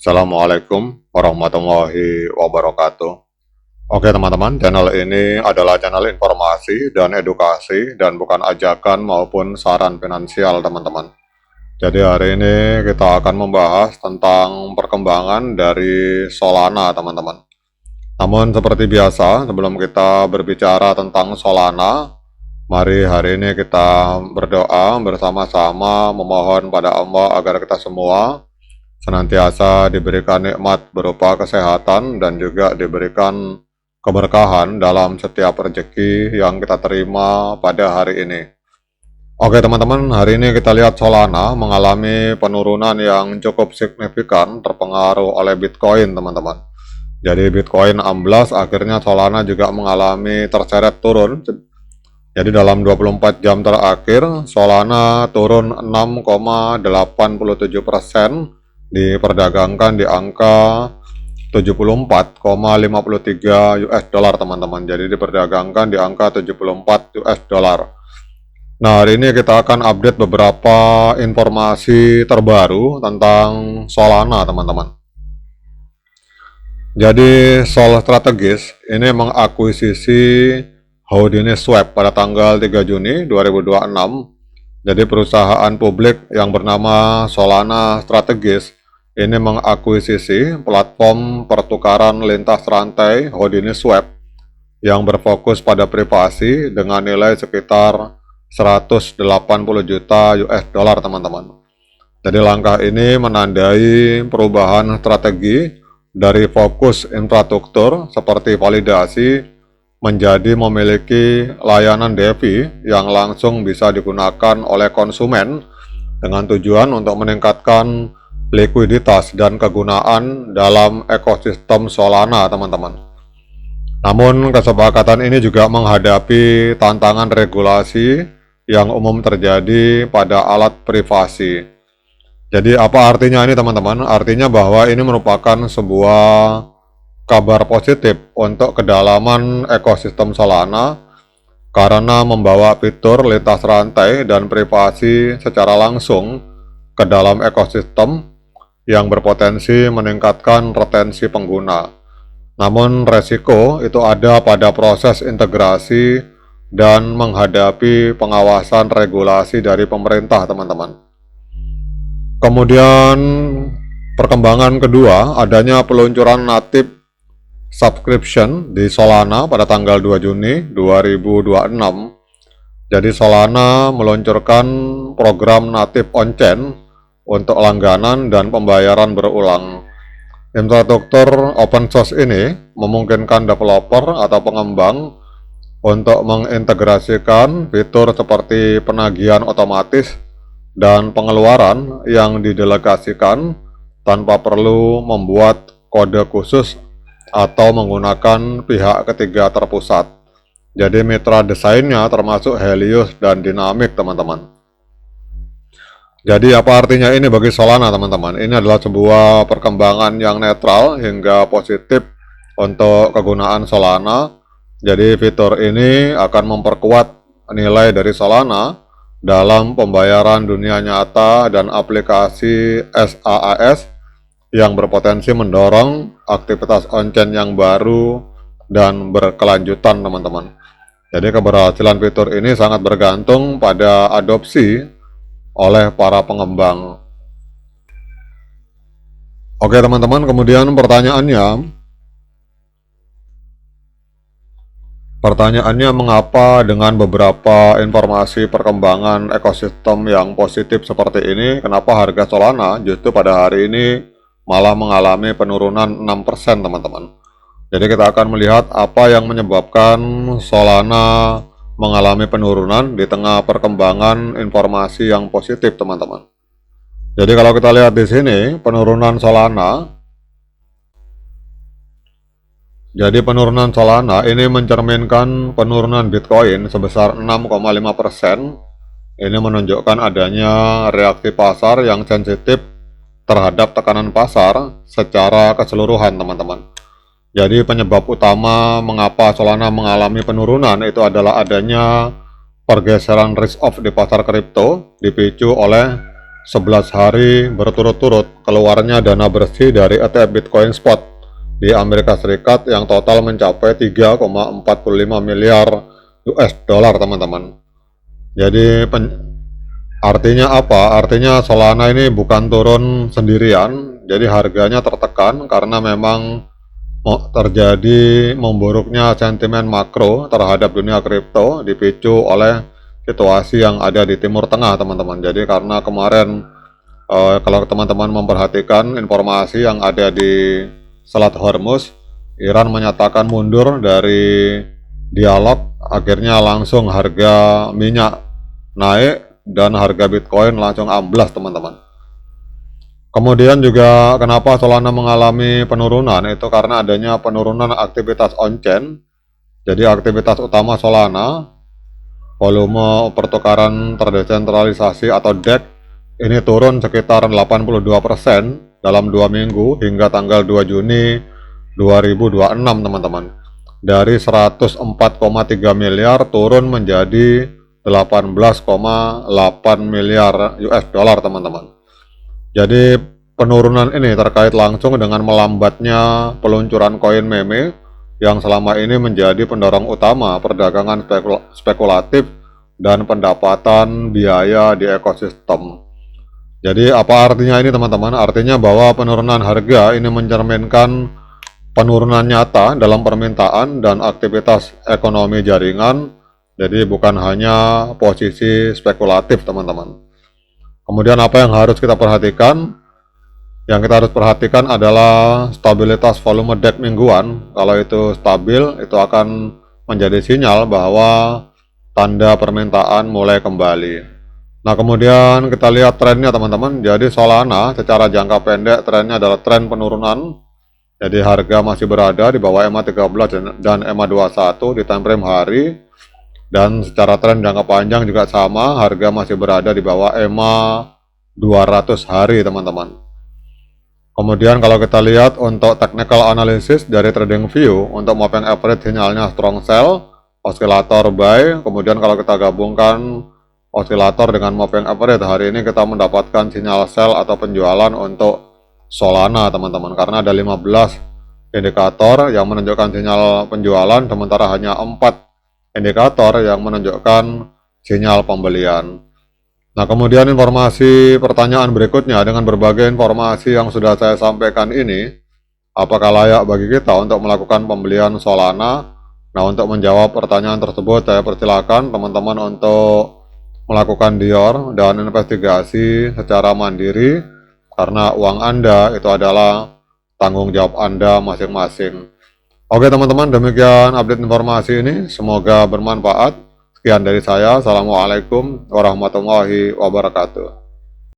Assalamualaikum warahmatullahi wabarakatuh. Oke teman-teman, channel ini adalah channel informasi dan edukasi dan bukan ajakan maupun saran finansial teman-teman. Jadi hari ini kita akan membahas tentang perkembangan dari Solana teman-teman. Namun seperti biasa, sebelum kita berbicara tentang Solana, mari hari ini kita berdoa bersama-sama memohon pada Allah agar kita semua senantiasa diberikan nikmat berupa kesehatan dan juga diberikan keberkahan dalam setiap rezeki yang kita terima pada hari ini. Oke teman-teman, hari ini kita lihat Solana mengalami penurunan yang cukup signifikan terpengaruh oleh Bitcoin teman-teman. Jadi Bitcoin amblas, akhirnya Solana juga mengalami terseret turun. Jadi dalam 24 jam terakhir, Solana turun 6,87%, diperdagangkan di angka 74,53 US dollar teman-teman. Jadi diperdagangkan di angka 74 US dollar. Nah, hari ini kita akan update beberapa informasi terbaru tentang Solana teman-teman. Jadi Sol Strategis ini mengakuisisi Houdini Swap pada tanggal 3 Juni 2026. Jadi perusahaan publik yang bernama Solana Strategis ini mengakuisisi platform pertukaran lintas rantai Houdini Swap yang berfokus pada privasi dengan nilai sekitar 180 juta US dollar teman-teman. Jadi langkah ini menandai perubahan strategi dari fokus infrastruktur seperti validasi menjadi memiliki layanan DeFi yang langsung bisa digunakan oleh konsumen dengan tujuan untuk meningkatkan likuiditas dan kegunaan dalam ekosistem Solana teman-teman. Namun kesepakatan ini juga menghadapi tantangan regulasi yang umum terjadi pada alat privasi. Jadi apa artinya ini teman-teman? Artinya bahwa ini merupakan sebuah kabar positif untuk kedalaman ekosistem Solana karena membawa fitur lintas rantai dan privasi secara langsung ke dalam ekosistem yang berpotensi meningkatkan retensi pengguna. Namun resiko itu ada pada proses integrasi dan menghadapi pengawasan regulasi dari pemerintah teman-teman. Kemudian perkembangan kedua, adanya peluncuran natif subscription di Solana pada tanggal 2 Juni 2026. Jadi Solana meluncurkan program natif on-chain untuk langganan dan pembayaran berulang. Infrastruktur open source ini memungkinkan developer atau pengembang untuk mengintegrasikan fitur seperti penagihan otomatis dan pengeluaran yang didelegasikan tanpa perlu membuat kode khusus atau menggunakan pihak ketiga terpusat. Jadi mitra desainnya termasuk Helios dan Dynamic teman-teman. Jadi apa artinya ini bagi Solana teman-teman? Ini adalah sebuah perkembangan yang netral hingga positif untuk kegunaan Solana. Jadi fitur ini akan memperkuat nilai dari Solana dalam pembayaran dunia nyata dan aplikasi SaaS yang berpotensi mendorong aktivitas on-chain yang baru dan berkelanjutan teman-teman. Jadi keberhasilan fitur ini sangat bergantung pada adopsi oleh para pengembang. Oke teman-teman, kemudian pertanyaannya mengapa dengan beberapa informasi perkembangan ekosistem yang positif seperti ini, kenapa harga Solana justru pada hari ini malah mengalami penurunan 6% teman-teman. Jadi kita akan melihat apa yang menyebabkan Solana mengalami penurunan di tengah perkembangan informasi yang positif teman-teman. Jadi kalau kita lihat di sini penurunan Solana, jadi penurunan Solana ini mencerminkan penurunan Bitcoin sebesar 6,5%. Ini menunjukkan adanya reaksi pasar yang sensitif terhadap tekanan pasar secara keseluruhan teman-teman. Jadi penyebab utama mengapa Solana mengalami penurunan itu adalah adanya pergeseran risk off di pasar kripto dipicu oleh 11 hari berturut-turut keluarnya dana bersih dari ETF Bitcoin Spot di Amerika Serikat yang total mencapai 3,45 miliar US dollar, teman-teman. Jadi artinya apa? Artinya Solana ini bukan turun sendirian, jadi harganya tertekan karena memang terjadi memburuknya sentimen makro terhadap dunia kripto dipicu oleh situasi yang ada di Timur Tengah, teman-teman. Jadi karena kemarin kalau teman-teman memperhatikan informasi yang ada di Selat Hormuz, Iran menyatakan mundur dari dialog, akhirnya langsung harga minyak naik dan harga Bitcoin langsung amblas, teman-teman. Kemudian juga kenapa Solana mengalami penurunan, itu karena adanya penurunan aktivitas on-chain. Jadi aktivitas utama Solana, volume pertukaran terdesentralisasi atau DEX, ini turun sekitar 82% dalam 2 minggu hingga tanggal 2 Juni 2026, teman-teman. Dari 104,3 miliar turun menjadi 18,8 miliar US dollar, teman-teman. Jadi penurunan ini terkait langsung dengan melambatnya peluncuran koin meme yang selama ini menjadi pendorong utama perdagangan spekulatif dan pendapatan biaya di ekosistem. Jadi apa artinya ini, teman-teman? Artinya bahwa penurunan harga ini mencerminkan penurunan nyata dalam permintaan dan aktivitas ekonomi jaringan. Jadi bukan hanya posisi spekulatif, teman-teman. Kemudian apa yang harus kita perhatikan? Yang kita harus perhatikan adalah stabilitas volume DEX mingguan. Kalau itu stabil, itu akan menjadi sinyal bahwa tanda permintaan mulai kembali. Nah, kemudian kita lihat trennya, teman-teman. Jadi Solana secara jangka pendek trennya adalah tren penurunan. Jadi harga masih berada di bawah EMA13 dan EMA21 di time frame hari. Dan secara tren jangka panjang juga sama, harga masih berada di bawah EMA 200 hari, teman-teman. Kemudian kalau kita lihat untuk technical analysis dari TradingView, untuk moving average sinyalnya strong sell, osilator buy. Kemudian kalau kita gabungkan osilator dengan moving average, hari ini kita mendapatkan sinyal sell atau penjualan untuk Solana, teman-teman, karena ada 15 indikator yang menunjukkan sinyal penjualan, sementara hanya 4 indikator yang menunjukkan sinyal pembelian. Nah, kemudian informasi pertanyaan berikutnya, dengan berbagai informasi yang sudah saya sampaikan ini, apakah layak bagi kita untuk melakukan pembelian Solana? Nah, untuk menjawab pertanyaan tersebut, saya persilakan teman-teman untuk melakukan dior dan investigasi secara mandiri, karena uang Anda itu adalah tanggung jawab Anda masing-masing. Oke, teman-teman, demikian update informasi ini. Semoga bermanfaat. Sekian dari saya. Assalamualaikum warahmatullahi wabarakatuh.